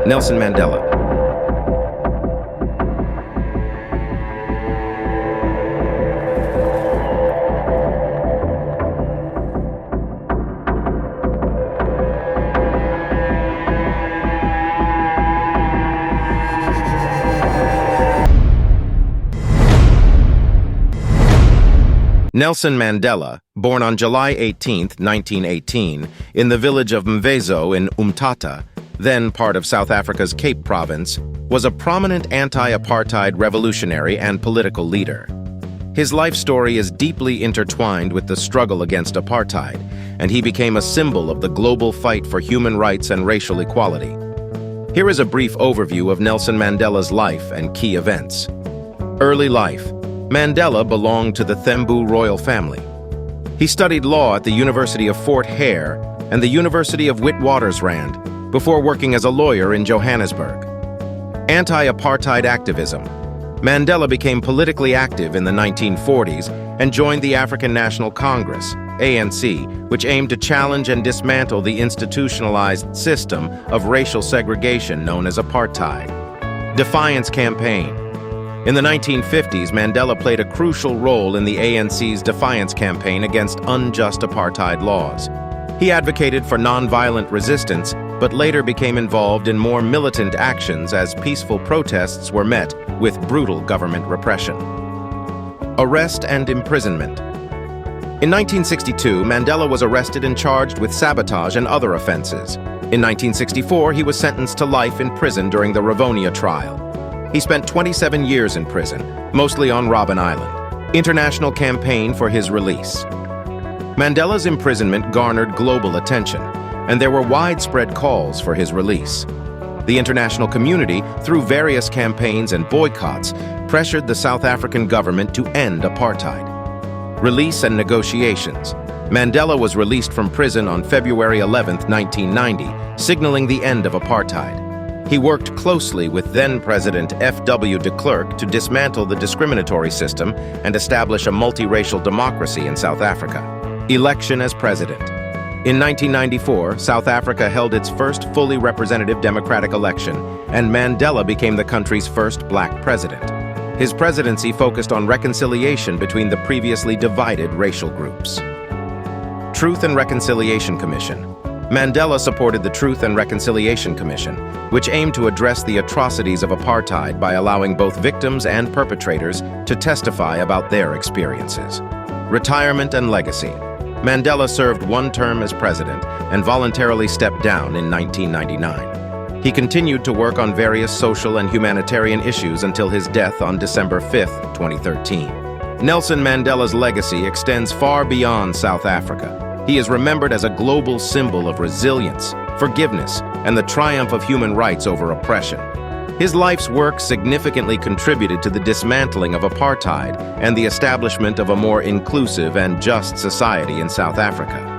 Nelson Mandela. Nelson Mandela, born on July 18, 1918, in the village of Mvezo in Umtata, then part of South Africa's Cape Province, was a prominent anti-apartheid revolutionary and political leader. His life story is deeply intertwined with the struggle against apartheid, and he became a symbol of the global fight for human rights and racial equality. Here is a brief overview of Nelson Mandela's life and key events. Early life. Mandela belonged to the Thembu royal family. He studied law at the University of Fort Hare and the University of Witwatersrand before working as a lawyer in Johannesburg. Anti-apartheid activism. Mandela became politically active in the 1940s and joined the African National Congress, ANC, which aimed to challenge and dismantle the institutionalized system of racial segregation known as apartheid. Defiance campaign. In the 1950s, Mandela played a crucial role in the ANC's defiance campaign against unjust apartheid laws. He advocated for nonviolent resistance, but later became involved in more militant actions as peaceful protests were met with brutal government repression. Arrest and imprisonment. In 1962, Mandela was arrested and charged with sabotage and other offenses. In 1964, he was sentenced to life in prison during the Rivonia trial. He spent 27 years in prison, mostly on Robben Island. International campaign for his release. Mandela's imprisonment garnered global attention, and there were widespread calls for his release. The international community, through various campaigns and boycotts, pressured the South African government to end apartheid. Release and negotiations. Mandela was released from prison on February 11, 1990, signaling the end of apartheid. He worked closely with then-President F.W. de Klerk to dismantle the discriminatory system and establish a multiracial democracy in South Africa. Election as president. In 1994, South Africa held its first fully representative democratic election, and Mandela became the country's first black president. His presidency focused on reconciliation between the previously divided racial groups. Truth and Reconciliation Commission. Mandela supported the Truth and Reconciliation Commission, which aimed to address the atrocities of apartheid by allowing both victims and perpetrators to testify about their experiences. Retirement and legacy. Mandela served one term as president and voluntarily stepped down in 1999. He continued to work on various social and humanitarian issues until his death on December 5, 2013. Nelson Mandela's legacy extends far beyond South Africa. He is remembered as a global symbol of resilience, forgiveness, and the triumph of human rights over oppression. His life's work significantly contributed to the dismantling of apartheid and the establishment of a more inclusive and just society in South Africa.